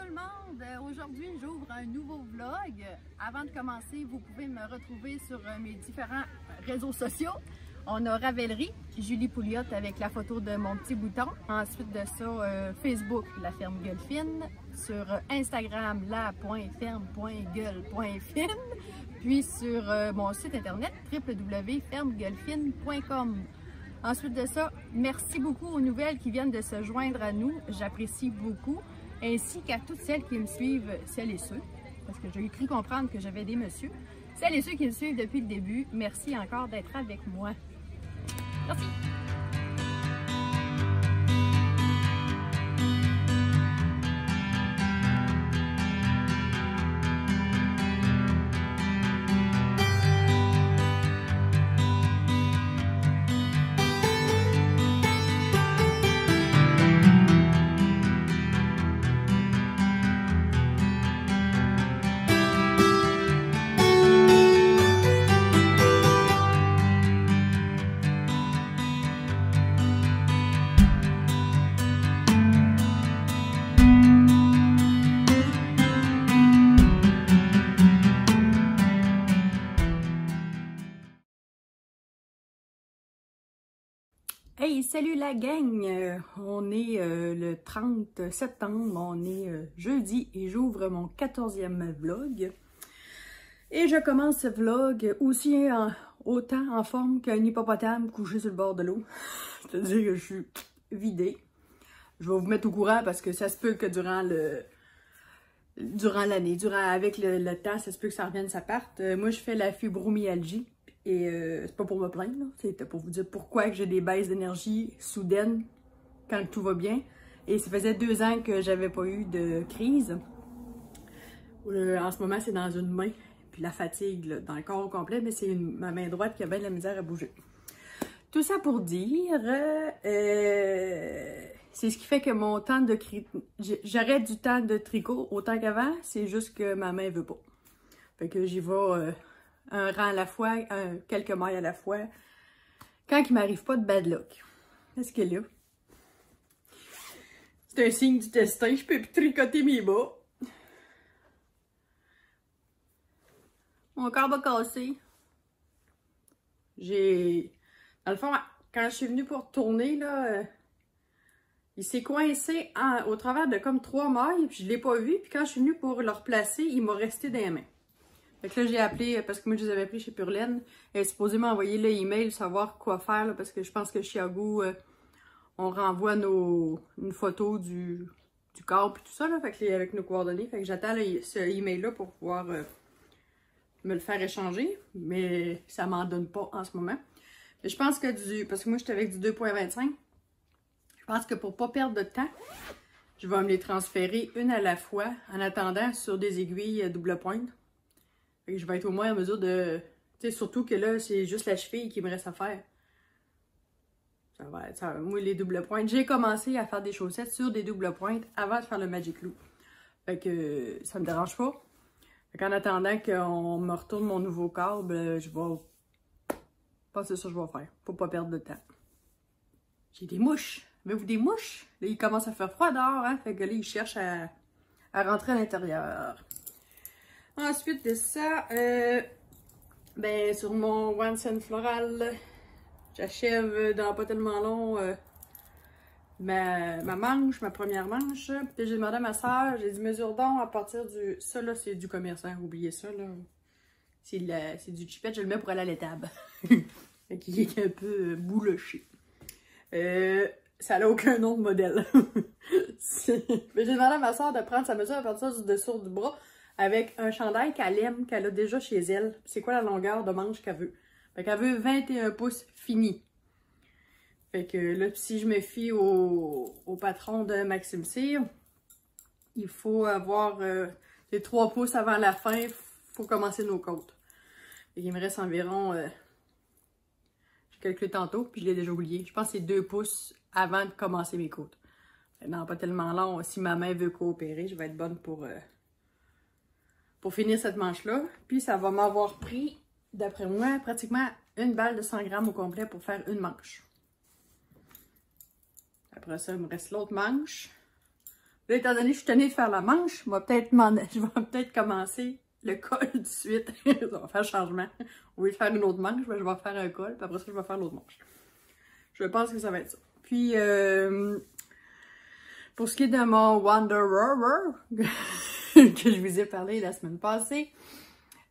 tout le monde! Aujourd'hui, j'ouvre un nouveau vlog. Avant de commencer, vous pouvez me retrouver sur mes différents réseaux sociaux. On a Ravellerie, Julie Pouliot avec la photo de mon petit bouton. Ensuite de ça, Facebook, La Ferme Gueulefine. Sur Instagram, la.ferme.gueule.fine. Puis sur mon site internet, www.fermegueulefine.com. Ensuite de ça, merci beaucoup aux nouvelles qui viennent de se joindre à nous. J'apprécie beaucoup. Ainsi qu'à toutes celles qui me suivent, celles et ceux, parce que j'ai cru comprendre que j'avais des messieurs. Celles et ceux qui me suivent depuis le début, merci encore d'être avec moi. Merci! Hey, salut la gang! On est le 30 septembre, on est jeudi et j'ouvre mon 14e vlog. Et je commence ce vlog aussi autant en forme qu'un hippopotame couché sur le bord de l'eau. C'est-à-dire que je suis vidée. Je vais vous mettre au courant parce que ça se peut que durant l'année, avec le temps, ça se peut que ça revienne, ça parte. Moi, je fais la fibromyalgie. Et c'est pas pour me plaindre, c'était pour vous dire pourquoi que j'ai des baisses d'énergie soudaines quand tout va bien. Et ça faisait 2 ans que j'avais pas eu de crise. En ce moment, c'est dans une main, puis la fatigue là, dans le corps au complet, mais c'est ma main droite qui a bien de la misère à bouger. Tout ça pour dire, c'est ce qui fait que mon temps de j'arrête du temps de tricot autant qu'avant, c'est juste que ma main veut pas. Fait que j'y vais un rang à la fois, quelques mailles à la fois, quand il m'arrive pas de bad luck. Est-ce que là, c'est un signe du destin, je peux plus tricoter mes bas. Mon corps va casser. Dans le fond, quand je suis venue pour tourner, là, il s'est coincé au travers de comme 3 mailles, puis je l'ai pas vu, puis quand je suis venue pour le replacer, il m'a resté dans les mains. Fait que là, j'ai appelé, parce que moi, je les avais pris chez Purlaine. Elle est supposée m'envoyer l'email, savoir quoi faire, là, parce que je pense que chez Agou, on renvoie une photo du corps et tout ça, là, fait que, avec nos coordonnées. Fait que j'attends ce email-là pour pouvoir me le faire échanger, mais ça m'en donne pas en ce moment. Mais je pense que parce que moi, j'étais avec du 2.25, je pense que pour pas perdre de temps, je vais me les transférer une à la fois, en attendant sur des aiguilles double pointe. Fait que je vais être au moins en mesure de... Tu sais, surtout que là, c'est juste la cheville qui me reste à faire. Ça va être ça. Moi, les double pointes. J'ai commencé à faire des chaussettes sur des double pointes avant de faire le Magic Loop. Fait que ça me dérange pas. Fait qu'en attendant qu'on me retourne mon nouveau câble, je vais... C'est ça que je vais faire. Pour pas perdre de temps. J'ai des mouches. Avez-vous des mouches? Là, il commence à faire froid dehors, hein? Fait que là, il cherche à rentrer à l'intérieur. Ensuite de ça, ben sur mon One Cent Floral, j'achève dans pas tellement long ma manche, ma première manche. Puis j'ai demandé à ma soeur, j'ai dit mesure donc à partir du... Ça là, c'est du commerçant, oubliez ça là. C'est du chipette, je le mets pour aller à l'étable. Qui est un peu bouloché. Ça n'a aucun nom de modèle. J'ai demandé à ma soeur de prendre sa mesure à partir du dessous du bras. Avec un chandail qu'elle aime, qu'elle a déjà chez elle. C'est quoi la longueur de manche qu'elle veut? Fait qu'elle veut 21 pouces fini. Fait que là, si je me fie au patron de Maxime Cyr, il faut avoir les 3 pouces avant la fin, il faut commencer nos côtes. Fait qu'il me reste environ, j'ai calculé tantôt, puis je l'ai déjà oublié. Je pense que c'est 2 pouces avant de commencer mes côtes. Non, pas tellement long. Si ma main veut coopérer, je vais être bonne pour finir cette manche-là. Puis ça va m'avoir pris, d'après moi, pratiquement une balle de 100 grammes au complet pour faire une manche. Après ça, il me reste l'autre manche. Là, étant donné que je suis tannée de faire la manche, je vais peut-être commencer le col tout de suite. Ça va faire changement. Au lieu de faire une autre manche, ben, je vais faire un col, puis après ça, je vais faire l'autre manche. Je pense que ça va être ça. Puis, pour ce qui est de mon Wanderer, que je vous ai parlé la semaine passée,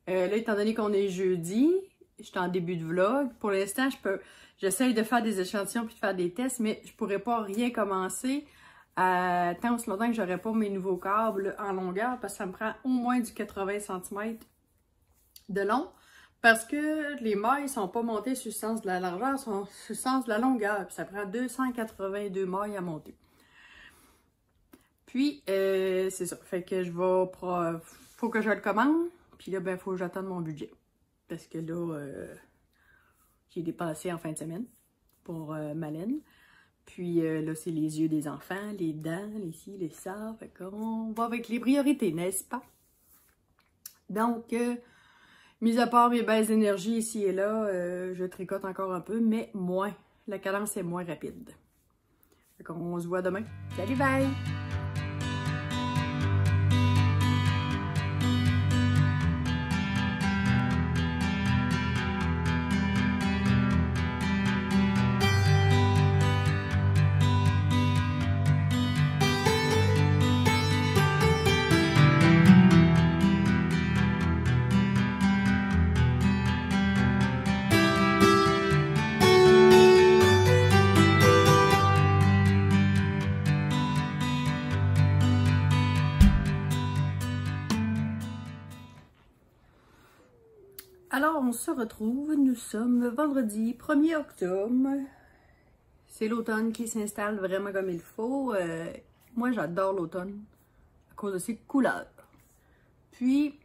là, étant donné qu'on est jeudi, je suis en début de vlog. Pour l'instant, j'essaye de faire des échantillons puis de faire des tests, mais je pourrais pas rien commencer tant aussi longtemps que j'aurai pas mes nouveaux câbles en longueur, parce que ça me prend au moins du 80 cm de long, parce que les mailles sont pas montées sur le sens de la largeur, sont sur le sens de la longueur, puis ça prend 282 mailles à monter. Puis, c'est ça. Fait que faut que je le commande. Puis là, ben, faut que j'attende mon budget. Parce que là, j'ai dépensé en fin de semaine pour ma laine. Puis là, c'est les yeux des enfants, les dents, les ci, les ça. Fait qu'on va avec les priorités, n'est-ce pas? Donc, mis à part mes baisses d'énergie ici et là, je tricote encore un peu, mais moins. La cadence est moins rapide. Fait qu'on se voit demain. Salut, bye! Alors, on se retrouve, nous sommes vendredi 1er octobre. C'est l'automne qui s'installe vraiment comme il faut. Moi, j'adore l'automne à cause de ses couleurs. Puis,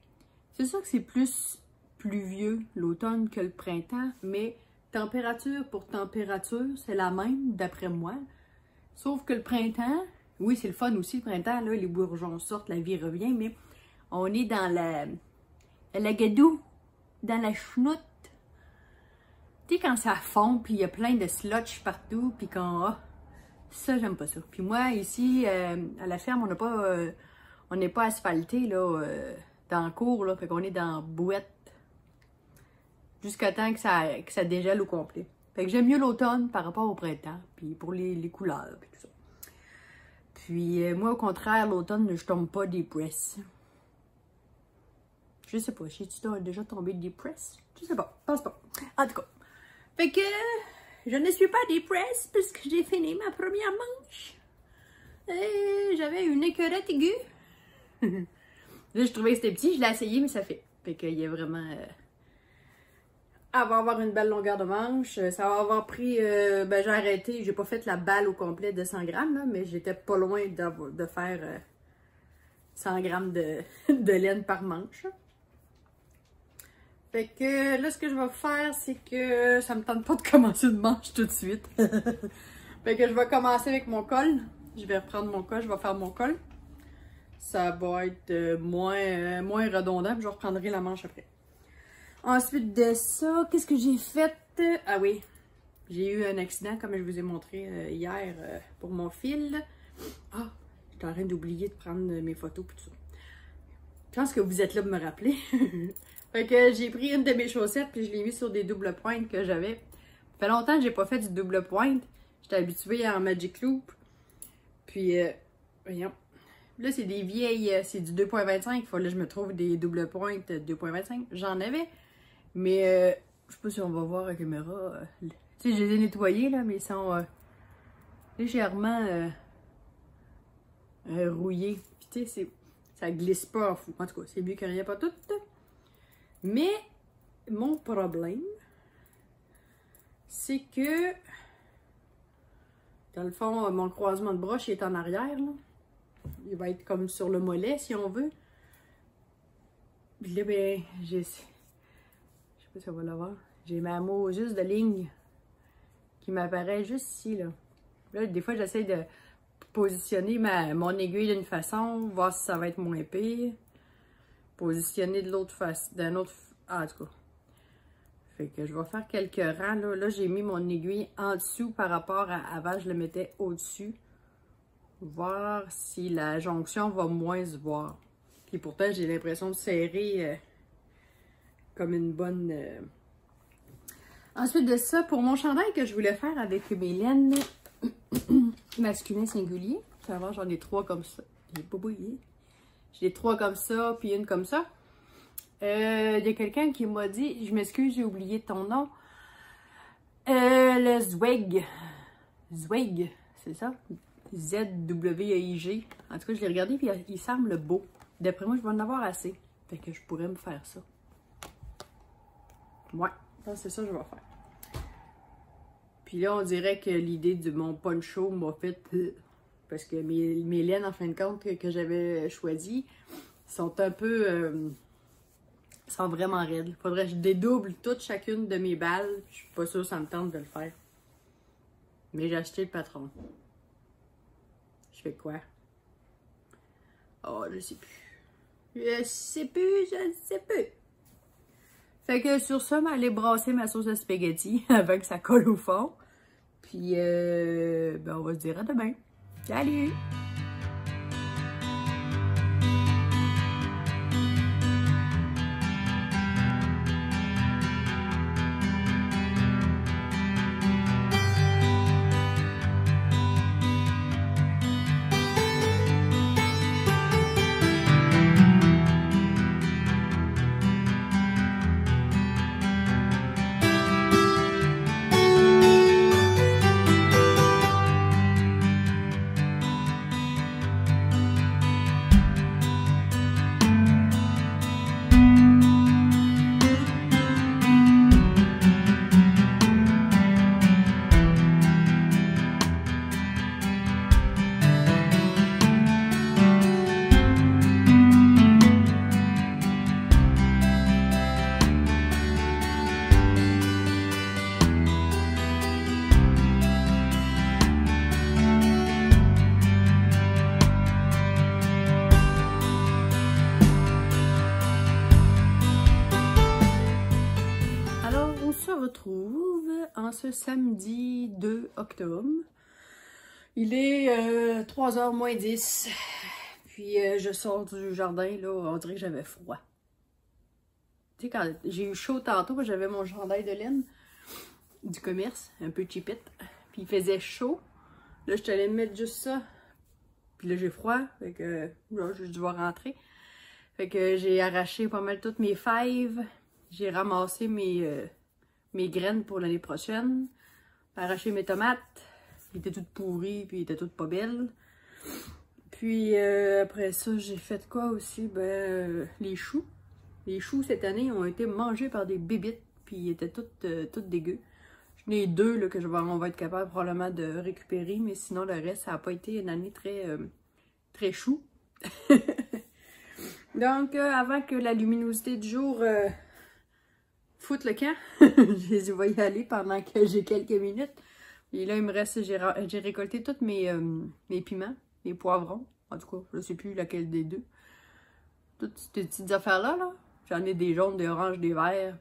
c'est sûr que c'est plus pluvieux l'automne que le printemps, mais température pour température, c'est la même d'après moi. Sauf que le printemps, oui, c'est le fun aussi le printemps, là, les bourgeons sortent, la vie revient, mais on est dans la gadoue. Dans la chenoute. Tu sais, quand ça fond, puis il y a plein de slotch partout, puis quand... Ah, ça, j'aime pas ça. Puis moi, ici, à la ferme, on n'est pas asphalté, là, dans le cours, là, fait qu'on est dans bouette. Jusqu'à temps que ça dégèle au complet. Fait que j'aime mieux l'automne par rapport au printemps, puis pour les couleurs, puis tout ça. Puis moi, au contraire, l'automne, je tombe pas des presses. Je sais pas, j'ai-tu déjà tombé depressed? Je sais pas, pense pas. En tout cas, fait que je ne suis pas depressed puisque j'ai fini ma première manche. Et j'avais une écœurette aiguë. Là, je trouvais que c'était petit, je l'ai essayé, mais ça fait. Fait qu'il y a vraiment... Elle va avoir une belle longueur de manche. Ça va avoir pris... ben, j'ai arrêté, j'ai pas fait la balle au complet de 100 grammes, là, mais j'étais pas loin de faire 100 grammes de laine par manche. Fait que là, ce que je vais faire, c'est que ça me tente pas de commencer une manche tout de suite. Fait que je vais commencer avec mon col. Je vais reprendre mon col, je vais faire mon col. Ça va être moins redondant, puis je reprendrai la manche après. Ensuite de ça, qu'est-ce que j'ai fait? Ah oui, j'ai eu un accident, comme je vous ai montré hier pour mon fil. Ah, j'étais en train d'oublier de prendre mes photos et tout ça. Je pense que vous êtes là pour me rappeler. Fait que j'ai pris une de mes chaussettes puis je l'ai mis sur des doubles pointes que j'avais. Ça fait longtemps que j'ai pas fait du double pointe. J'étais habituée en Magic Loop. Puis, voyons. Là, c'est des vieilles, c'est du 2.25. Il fallait que je me trouve des double pointes 2.25. J'en avais. Mais, je sais pas si on va voir à la caméra. Tu sais, je les ai nettoyés, là, mais ils sont légèrement rouillés. Puis, tu sais, ça glisse pas en fou. En tout cas, c'est mieux que rien pas tout. Mais mon problème, c'est que, dans le fond, mon croisement de broche est en arrière, là. Il va être comme sur le mollet, si on veut. Puis là, ben, je sais pas si on va l'avoir. J'ai ma mot juste de ligne qui m'apparaît juste ici, là. Là, des fois, j'essaie de positionner mon aiguille d'une façon, voir si ça va être moins pire. Positionner de l'autre face, d'un autre... Ah, en tout cas. Fait que je vais faire quelques rangs, là. Là, j'ai mis mon aiguille en dessous par rapport à avant, je le mettais au-dessus. Voir si la jonction va moins se voir. Puis pourtant, j'ai l'impression de serrer comme une bonne... Ensuite de ça, pour mon chandail que je voulais faire avec mes laines masculin singulier, tu vas voir, j'en ai 3 comme ça. J'ai pas bouillé. J'ai 3 comme ça, puis une comme ça. Il y a quelqu'un qui m'a dit, je m'excuse, j'ai oublié ton nom. Le Zweig. Zweig, c'est ça? Z-W-E-I-G. En tout cas, je l'ai regardé, puis il semble beau. D'après moi, je vais en avoir assez. Fait que je pourrais me faire ça. Ouais, c'est ça que je vais faire. Puis là, on dirait que l'idée de mon poncho m'a fait... Parce que mes laines, en fin de compte, que j'avais choisies, sont un peu... sont vraiment raides. Faudrait que je dédouble toutes chacune de mes balles. Je suis pas sûre que ça me tente de le faire. Mais j'ai acheté le patron. Je fais quoi? Oh, je sais plus. Je sais plus. Fait que sur ça, m'aller brasser ma sauce à spaghetti avant que ça colle au fond. Puis, ben on va se dire à demain. Salut! Retrouve en ce samedi 2 octobre. Il est 3h moins 10. Puis je sors du jardin, là, on dirait que j'avais froid. Tu sais, quand j'ai eu chaud tantôt, j'avais mon chandail de laine du commerce, un peu cheapette. Puis il faisait chaud. Là, je suis allée mettre juste ça. Puis là, j'ai froid. Fait que là, je dois rentrer. Fait que j'ai arraché pas mal toutes mes fèves. J'ai ramassé mes graines pour l'année prochaine. J'ai arraché mes tomates. Ils étaient toutes pourries, puis ils étaient toutes pas belles. Puis après ça, j'ai fait quoi aussi? Ben, les choux. Les choux, cette année, ont été mangés par des bébites, puis ils étaient toutes dégueux. J'en ai 2 là, que on va être capable probablement de récupérer, mais sinon, le reste, ça n'a pas été une année très chou. Donc, avant que la luminosité du jour... foute le camp. Je vais y aller pendant que j'ai quelques minutes. Et là, il me reste, j'ai récolté tous mes piments, mes poivrons. En tout cas, je ne sais plus laquelle des deux. Toutes ces petites affaires-là, là. J'en ai des jaunes, des oranges, des verts.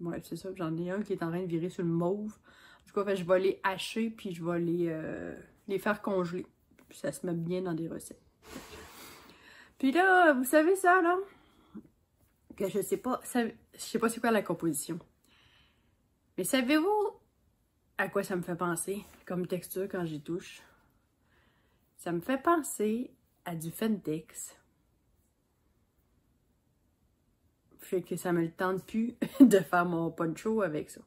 Ouais, c'est ça. J'en ai un qui est en train de virer sur le mauve. En tout cas, je vais les hacher, puis je vais les faire congeler. Puis ça se met bien dans des recettes. Puis là, vous savez ça, là? Que je sais pas c'est quoi la composition. Mais savez-vous à quoi ça me fait penser comme texture quand j'y touche? Ça me fait penser à du Fentex. Fait que ça me le tente plus de faire mon poncho avec ça.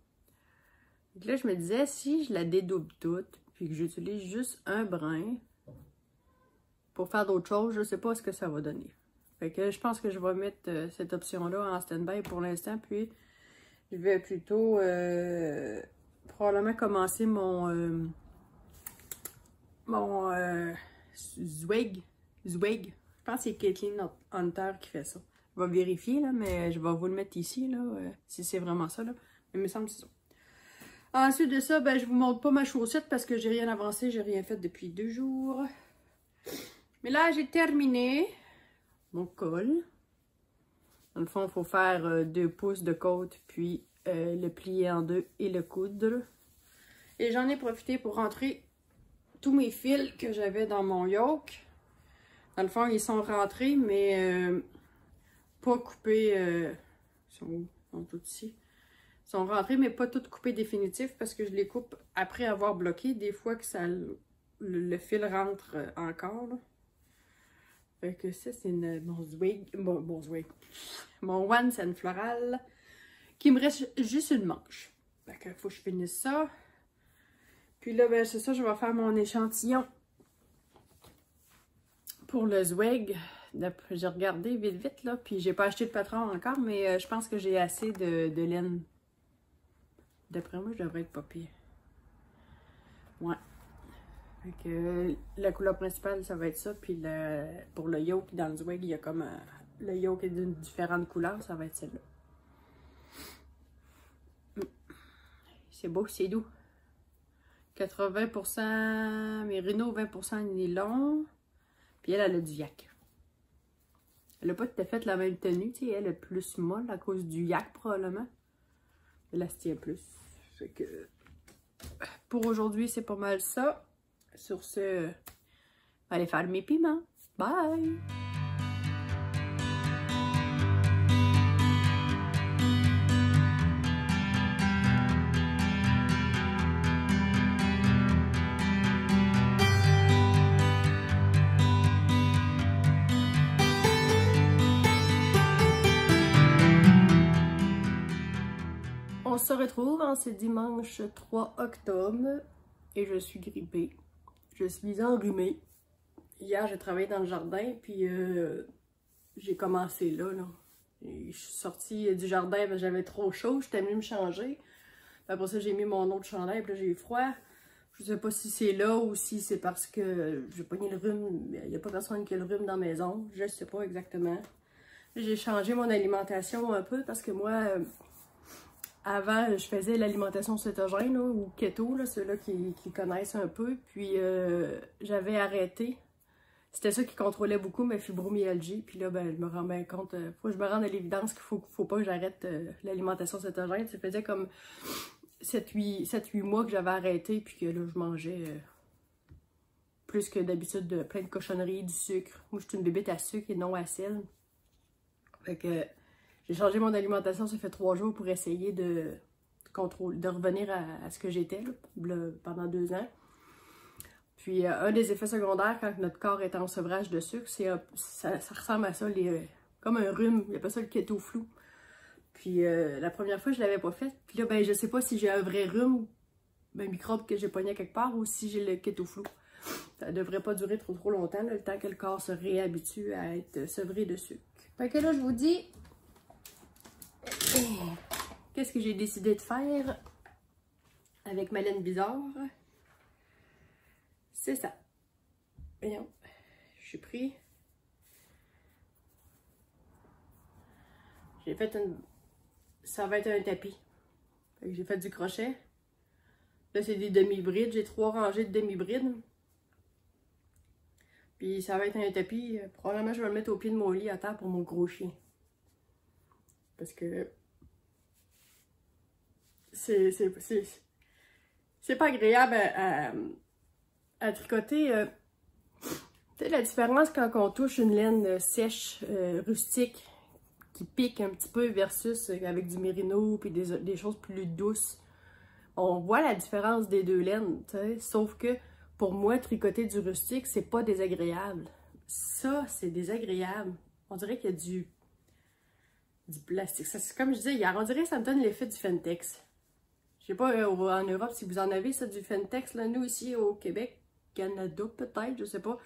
Donc là, je me disais, si je la dédouble toute, puis que j'utilise juste un brin pour faire d'autres choses, je sais pas ce que ça va donner. Fait que je pense que je vais mettre cette option-là en stand-by pour l'instant, puis je vais plutôt probablement commencer mon Zweig. Je pense que c'est Caitlin Hunter qui fait ça. Je vais vérifier, là, mais je vais vous le mettre ici, là, si c'est vraiment ça, là. Mais il me semble que c'est ça. Ensuite de ça, ben, je vous montre pas ma chaussette parce que j'ai rien avancé, j'ai rien fait depuis 2 jours. Mais là, j'ai terminé mon col. Dans le fond, il faut faire 2 pouces de côte, puis le plier en 2 et le coudre. Et j'en ai profité pour rentrer tous mes fils que j'avais dans mon yoke. Dans le fond, ils sont rentrés, mais pas coupés. Ils sont où? Ils sont tous ici. Ils sont rentrés, mais pas tous coupés définitifs parce que je les coupe après avoir bloqué. Des fois que ça, le fil rentre encore. Là. Fait que ça, c'est mon zwig. Mon one, c'est une florale. Qui me reste juste une manche. Fait que faut que je finisse ça. Puis là, ben c'est ça, je vais faire mon échantillon. Pour le zwig. J'ai regardé vite là. Puis j'ai pas acheté de patron encore, mais je pense que j'ai assez de laine. D'après moi, je devrais être pas pire. Ouais. Fait que la couleur principale, ça va être ça. Puis pour le yoke, dans le zwig, il y a comme le yoke est d'une différente couleur, ça va être celle-là. C'est beau, c'est doux. 80% mérino, 20% nylon. Puis elle a du yak. Elle n'a pas tout à fait la même tenue, tu sais, elle est plus molle à cause du yak probablement. Elle se tient plus. Fait que pour aujourd'hui, c'est pas mal ça. Sur ce, je vais aller faire mes piments. Bye! On se retrouve en ce dimanche 3 octobre et je suis grippée. Je suis enrhumée. Hier, j'ai travaillé dans le jardin, puis j'ai commencé là. Et je suis sortie du jardin parce que j'avais trop chaud, j'étais venue me changer. Puis après ça, j'ai mis mon autre chandail, puis là, j'ai eu froid. Je sais pas si c'est là ou si c'est parce que j'ai pogné le rhume. Il n'y a pas personne qui a le rhume dans la maison. Je sais pas exactement. J'ai changé mon alimentation un peu parce que moi... Avant, je faisais l'alimentation cétogène là, ou keto, ceux-là qui connaissent un peu. Puis j'avais arrêté. C'était ça qui contrôlait beaucoup ma fibromyalgie. Puis là, ben, je me rends bien compte, faut que je me rende à l'évidence qu'il faut pas que j'arrête l'alimentation cétogène. Ça faisait comme 7-8 mois que j'avais arrêté. Puis que là, je mangeais plus que d'habitude plein de cochonneries, du sucre. Moi, je suis une bébête à sucre et non à sel. Fait que... J'ai changé mon alimentation, ça fait 3 jours pour essayer de revenir à ce que j'étais pendant 2 ans. Puis un des effets secondaires quand notre corps est en sevrage de sucre, ça ressemble à ça, comme un rhume, il appelle ça le keto flu. Puis la première fois, je l'avais pas fait. Puis là, ben je sais pas si j'ai un vrai rhume, un microbe que j'ai pogné quelque part, ou si j'ai le keto flu. Ça devrait pas durer trop longtemps, là, le temps que le corps se réhabitue à être sevré de sucre. Fait que là, je vous dis... Qu'est-ce que j'ai décidé de faire avec ma laine bizarre? C'est ça. Voyons, je suis pris. J'ai fait ça va être un tapis. J'ai fait du crochet. Là, c'est des demi-brides. J'ai 3 rangées de demi-brides. Puis ça va être un tapis. Probablement, je vais le mettre au pied de mon lit à terre pour mon gros chien. Parce que c'est pas agréable à tricoter. Tu sais, la différence quand on touche une laine sèche, rustique, qui pique un petit peu versus avec du mérino puis des choses plus douces. On voit la différence des deux laines, tu sais. Sauf que pour moi, tricoter du rustique, c'est pas désagréable. Ça, c'est désagréable. On dirait qu'il y a du plastique. C'est comme je disais hier, on dirait que ça me donne l'effet du Fentex. Je sais pas en Europe si vous en avez ça du Fentex. Là, nous ici au Québec, Canada peut-être, je sais pas.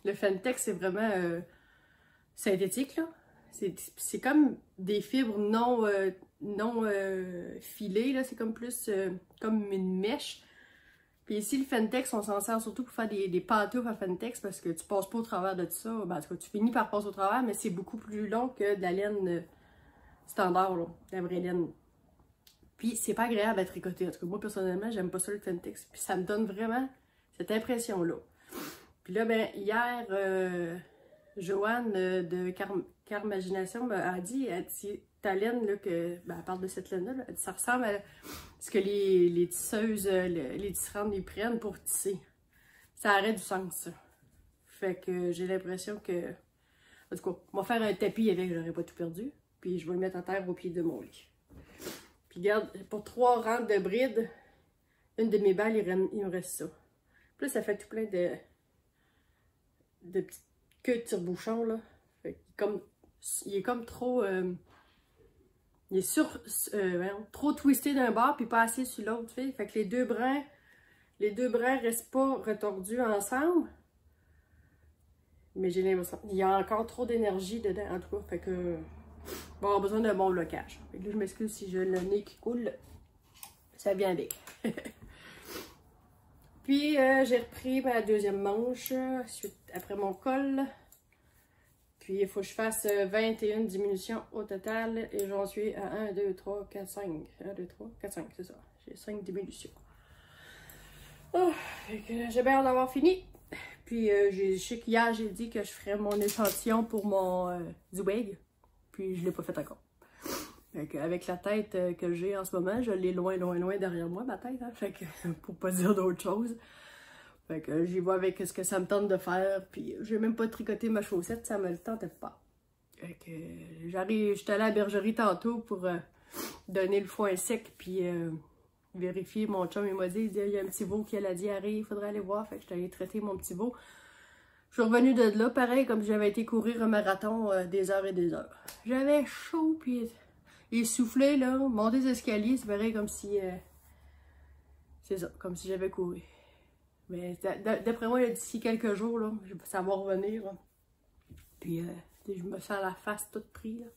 Le Fentex c'est vraiment synthétique là. C'est comme des fibres non filées là. C'est comme plus comme une mèche. Puis ici le Fentex on s'en sert surtout pour faire des pantoufles à Fentex parce que tu passes pas au travers de tout ça. Ben, en tout cas, tu finis par passer au travers, mais c'est beaucoup plus long que de la laine standard, là, la vraie laine. Puis c'est pas agréable à tricoter. En tout cas, moi personnellement, j'aime pas ça le Fentex. Puis ça me donne vraiment cette impression-là. Puis là, ben, hier, Joanne de Carmagination a dit, ta laine, là, elle parle de cette laine-là, elle dit, ça ressemble à ce que les tisseuses, les tisserandes, ils prennent pour tisser. ça aurait du sens, ça. Fait que j'ai l'impression que... En tout cas, on va faire un tapis avec, j'aurais pas tout perdu. Puis je vais le mettre à terre au pied de mon lit. Puis regarde, pour 3 rangs de brides, une de mes balles, il me reste ça. Puis là, ça fait tout plein de petites queues de tire-bouchon, là. Fait que il est comme trop... il est trop twisté d'un bord, puis pas assez sur l'autre. Fait que les deux brins restent pas retordus ensemble. Mais j'ai l'impression qu'il y a encore trop d'énergie dedans, en tout cas. Fait que... Bon, on a besoin d'un bon blocage. Fait que là, je m'excuse si j'ai le nez qui coule. Ça vient avec. Puis, j'ai repris ma deuxième manche, après mon col. Puis, il faut que je fasse 21 diminutions au total. Et j'en suis à 1, 2, 3, 4, 5. 1, 2, 3, 4, 5, c'est ça. J'ai 5 diminutions. Oh, j'ai bien hâte d'avoir fini. Puis, je sais qu'hier, j'ai dit que je ferais mon échantillon pour mon Zweig. Puis, je ne l'ai pas fait encore. Fait avec la tête que j'ai en ce moment, je l'ai loin, loin, loin derrière moi, ma tête. Hein? Fait que, pour pas dire d'autre chose. Fait que j'y vais avec ce que ça me tente de faire. Puis, j'ai même pas tricoté ma chaussette, ça me le tentait pas. Fait que, j'étais allée à la bergerie tantôt pour donner le foin sec. Puis, vérifier. Mon chum, il m'a dit, il y a un petit veau qui a dit, arrive, il faudrait aller voir. Fait que j'étais allée traiter mon petit veau. Je suis revenue de là, pareil, comme j'avais été courir un marathon des heures et des heures. J'avais chaud, puis essoufflé, là, monter des escaliers, c'est pareil comme si... c'est ça, comme si j'avais couru. Mais d'après moi, d'ici quelques jours, là, ça va revenir. Là. Puis, je me sens la face toute prise.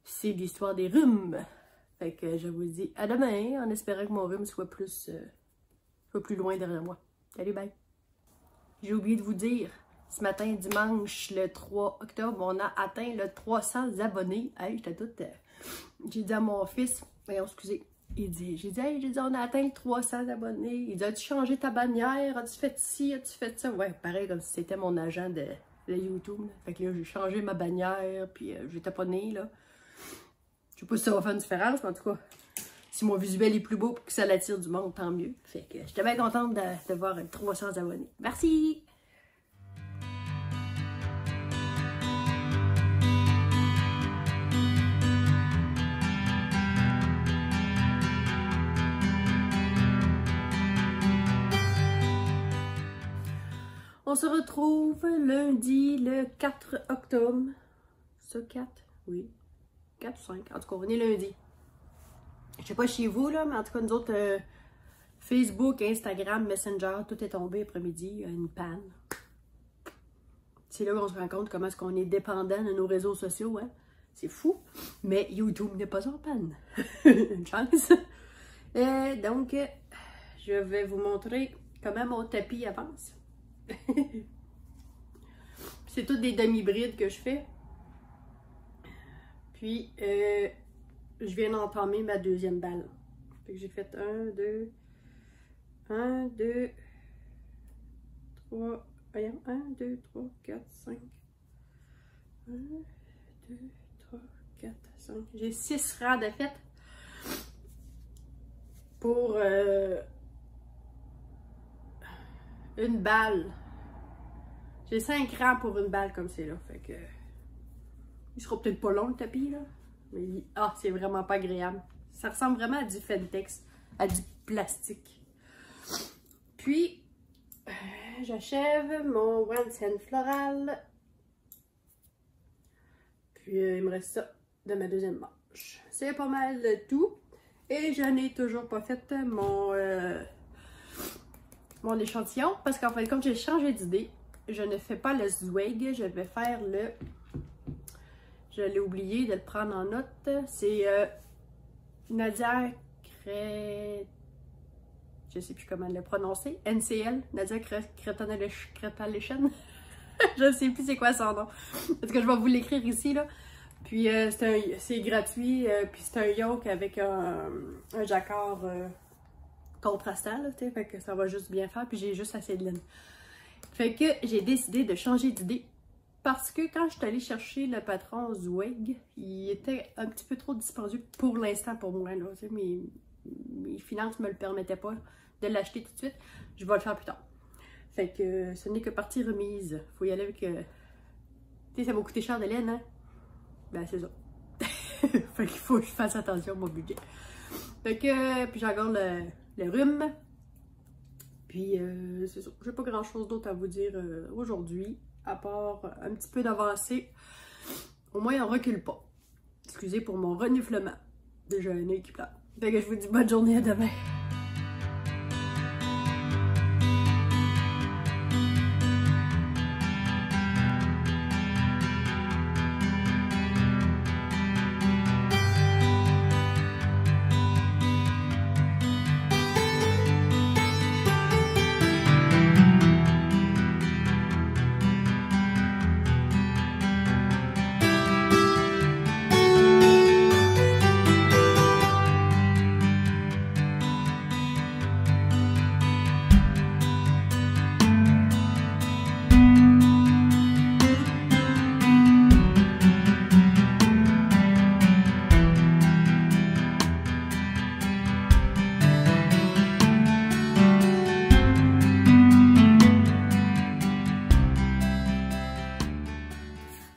C'est l'histoire des rhumes. Fait que je vous dis à demain, en espérant que mon rhume soit plus loin derrière moi. Salut, bye! J'ai oublié de vous dire, ce matin, dimanche, le 3 octobre, on a atteint le 300 abonnés. Hey, j'étais toute... j'ai dit à mon fils, voyons, excusez, j'ai dit, on a atteint 300 abonnés. Il dit, as-tu changé ta bannière? As-tu fait ci? As-tu fait ça? Ouais, pareil, comme si c'était mon agent de YouTube. Là. Fait que là, j'ai changé ma bannière, puis j'étais pas née, là. Je sais pas si ça va faire une différence, mais en tout cas, si mon visuel est plus beau pour que ça l'attire du monde, tant mieux. Fait que j'étais bien contente de voir 300 abonnés. Merci! On se retrouve lundi, le 4 octobre. Ça, 4? Oui. 4 ou 5? En tout cas, on est lundi. Je sais pas chez vous, là, mais en tout cas, nous autres, Facebook, Instagram, Messenger, tout est tombé après-midi, une panne. C'est là qu'on se rend compte comment est-ce qu'on est dépendant de nos réseaux sociaux, hein? C'est fou. Mais YouTube n'est pas en panne. Une chance. Donc, je vais vous montrer comment mon tapis avance. C'est toutes des demi-brides que je fais. Puis, je viens d'entamer ma deuxième balle. Fait que j'ai fait 1, 2, 3, voyons, 1, 2, 3, 4, 5. 1, 2, 3, 4, 5. J'ai 6 rangs de fait pour une balle. J'ai 5 rangs pour une balle comme c'est là. Fait que il sera peut-être pas long le tapis là. Mais c'est vraiment pas agréable. Ça ressemble vraiment à du Fentex, à du plastique. Puis j'achève mon One Cent floral. Puis il me reste ça de ma deuxième manche. C'est pas mal de tout. Et je n'ai toujours pas fait mon échantillon. Parce qu'en fait, comme j'ai changé d'idée, je ne fais pas le Zweig. Je vais faire le... Je l'ai oublié de le prendre en note. C'est Nadia Cré... Je sais plus comment le prononcer. NCL. Nadia Cretalation. Je sais plus c'est quoi son nom. Parce que je vais vous l'écrire ici, là. Puis c'est gratuit. Puis c'est un yoke avec un jacquard contrastant, là, tu sais. Fait que ça va juste bien faire. Puis j'ai juste assez de laine. Fait que j'ai décidé de changer d'idée. Parce que quand je suis allée chercher le patron Zweig, il était un petit peu trop dispendieux pour l'instant pour moi. Là, tu sais, mes finances ne me le permettaient pas de l'acheter tout de suite. Je vais le faire plus tard. Fait que ce n'est que partie remise. Faut y aller avec... Tu sais, ça m'a coûté cher de laine, hein? Ben, c'est ça. Fait qu'il faut que je fasse attention à mon budget. Fait que, puis j'ai encore le rhume. Puis, c'est ça. J'ai pas grand chose d'autre à vous dire aujourd'hui, à part un petit peu d'avancée. Au moins, on recule pas. Excusez pour mon reniflement. Déjà un œil qui pleure. Fait que je vous dis bonne journée, à demain.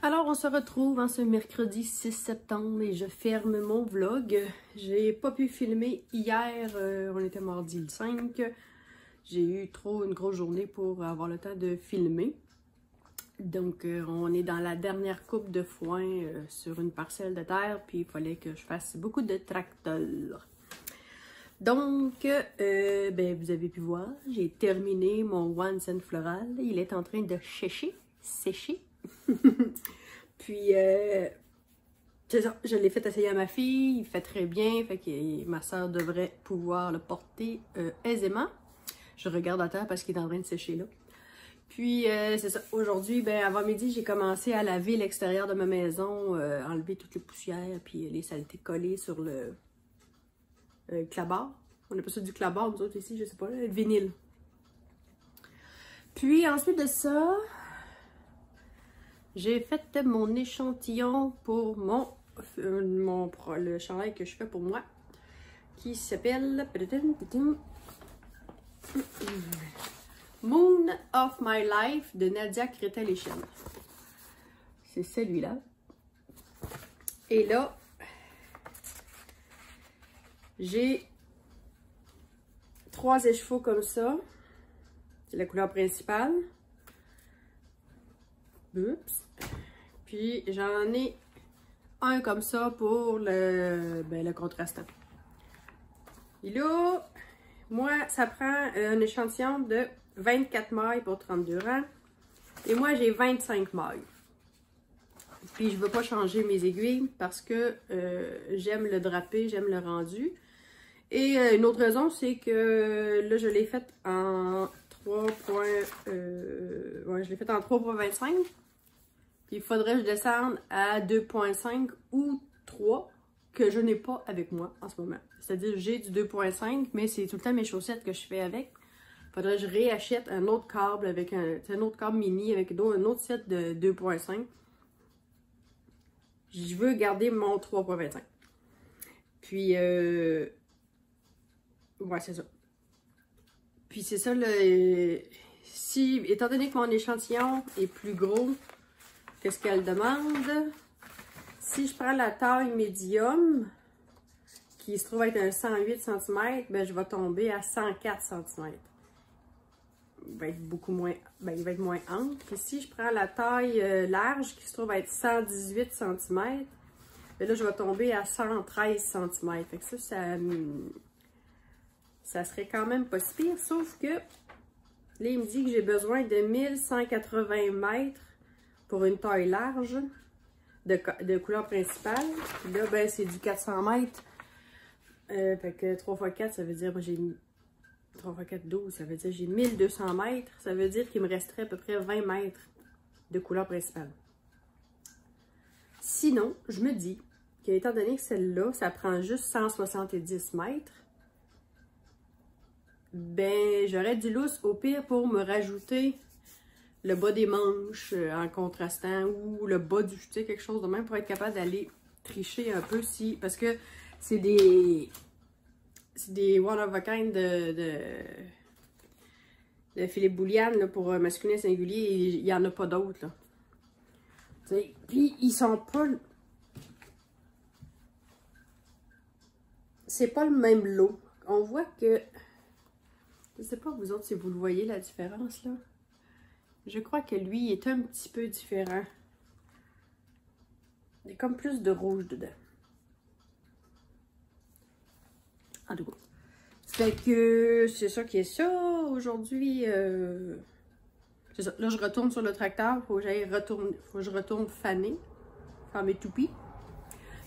Alors, on se retrouve en ce mercredi 6 septembre et je ferme mon vlog. J'ai pas pu filmer hier, on était mardi le 5. J'ai eu trop une grosse journée pour avoir le temps de filmer. Donc, on est dans la dernière coupe de foin sur une parcelle de terre, puis il fallait que je fasse beaucoup de tracteurs. Donc, ben, vous avez pu voir, j'ai terminé mon One Cent floral. Il est en train de sécher. Puis, c'est ça, je l'ai fait essayer à ma fille, il fait très bien, fait que ma soeur devrait pouvoir le porter aisément. Je regarde à terre parce qu'il est en train de sécher là. Puis, c'est ça, aujourd'hui, ben, avant midi, j'ai commencé à laver l'extérieur de ma maison, enlever toutes les poussières, puis les saletés collées sur le clabard. On appelle ça du clabard, nous autres ici, je sais pas, le vinyle. Puis, ensuite de ça... j'ai fait mon échantillon pour le chandail que je fais pour moi, qui s'appelle Moon of My Life de Nadia Crétel-Echene. C'est celui-là. Et là, j'ai 3 écheveaux comme ça. C'est la couleur principale. Oups. Puis j'en ai un comme ça pour le contrastant. Et là, moi, ça prend un échantillon de 24 mailles pour 32 rangs. Et moi, j'ai 25 mailles. Puis je ne veux pas changer mes aiguilles parce que j'aime le drapé, j'aime le rendu. Et une autre raison, c'est que là, je l'ai faite en 3.25. Puis il faudrait que je descende à 2.5 ou 3 que je n'ai pas avec moi en ce moment. C'est-à-dire j'ai du 2.5, mais c'est tout le temps mes chaussettes que je fais avec. Il faudrait que je réachète un autre câble avec un autre câble mini avec un autre set de 2.5. Je veux garder mon 3.25. Puis, ouais, c'est ça. Puis c'est ça, étant donné que mon échantillon est plus gros que ce qu'elle demande, si je prends la taille médium, qui se trouve être un 108 cm, ben je vais tomber à 104 cm. Il va être beaucoup moins, ben il va être moins ample. Puis si je prends la taille large, qui se trouve être 118 cm, ben là je vais tomber à 113 cm. Fait que ça serait quand même pas si pire, sauf que là il me dit que j'ai besoin de 1180 mètres pour une taille large de couleur principale. Puis là, ben, c'est du 400 mètres. Fait que 3 x 4, ça veut dire, moi j'ai 3 x 4, 12, ça veut dire j'ai 1200 mètres. Ça veut dire qu'il me resterait à peu près 20 mètres de couleur principale. Sinon, je me dis qu'étant donné que celle-là, ça prend juste 170 mètres, ben, j'aurais du lousse au pire pour me rajouter le bas des manches en contrastant ou le bas du, tu sais, quelque chose de même pour être capable d'aller tricher un peu si, parce que c'est des one of a kind de de Philippe Bouliane là, pour masculin singulier, il n'y en a pas d'autres. Puis ils sont pas... C'est pas le même lot. On voit que... Je sais pas vous autres si vous le voyez la différence là. Je crois que lui est un petit peu différent. Il y a comme plus de rouge dedans. En tout cas. Fait que c'est ça qui est ça. Aujourd'hui, c'est ça. Là, je retourne sur le tracteur. Faut que je retourne faner. Faire mes toupies.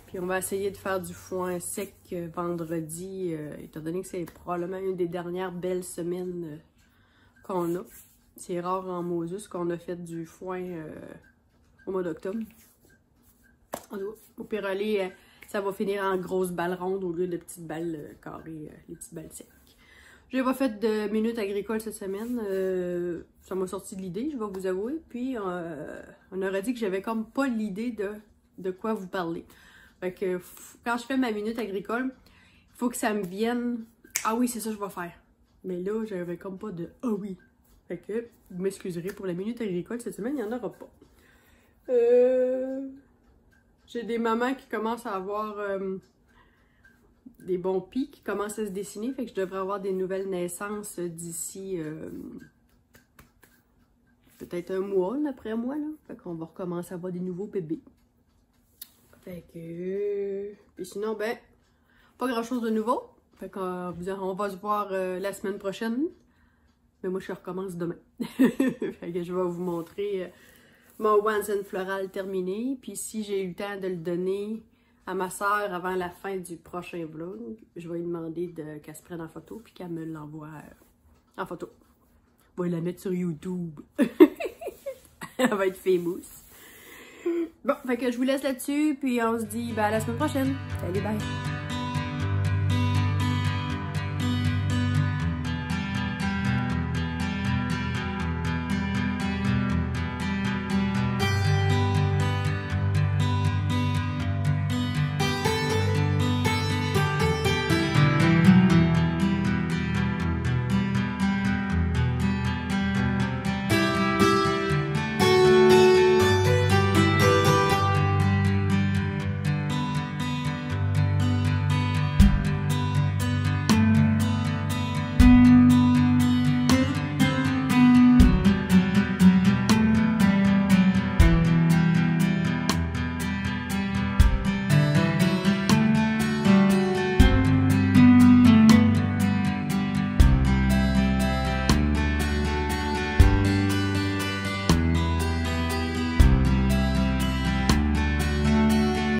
Puis on va essayer de faire du foin sec vendredi. Étant donné que c'est probablement une des dernières belles semaines qu'on a. C'est rare en Moses qu'on a fait du foin au mois d'octobre. Au pire aller, ça va finir en grosses balles rondes au lieu de petites balles carrées, les petites balles secs. J'ai pas fait de minutes agricoles cette semaine. Ça m'a sorti de l'idée, je vais vous avouer. Puis on aurait dit que j'avais comme pas l'idée de quoi vous parler. Fait que quand je fais ma minute agricole, il faut que ça me vienne. Ah oui, c'est ça que je vais faire. Mais là, j'avais comme pas de ah oui. Fait que vous m'excuserez pour la minute agricole cette semaine, il n'y en aura pas. J'ai des mamans qui commencent à avoir des bons pics qui commencent à se dessiner. Fait que je devrais avoir des nouvelles naissances d'ici peut-être un mois, d'après moi. Là. Fait qu'on va recommencer à avoir des nouveaux bébés. Fait que... Puis sinon, ben, pas grand-chose de nouveau. Fait qu'on va se voir la semaine prochaine. Mais moi, je recommence demain. Fait que je vais vous montrer mon Once and Floral terminé. Puis si j'ai eu le temps de le donner à ma soeur avant la fin du prochain vlog, je vais lui demander qu'elle se prenne en photo puis qu'elle me l'envoie en photo. Je vais la mettre sur YouTube. Elle va être famous. Bon, fait que je vous laisse là-dessus, puis on se dit à la semaine prochaine. Salut, bye!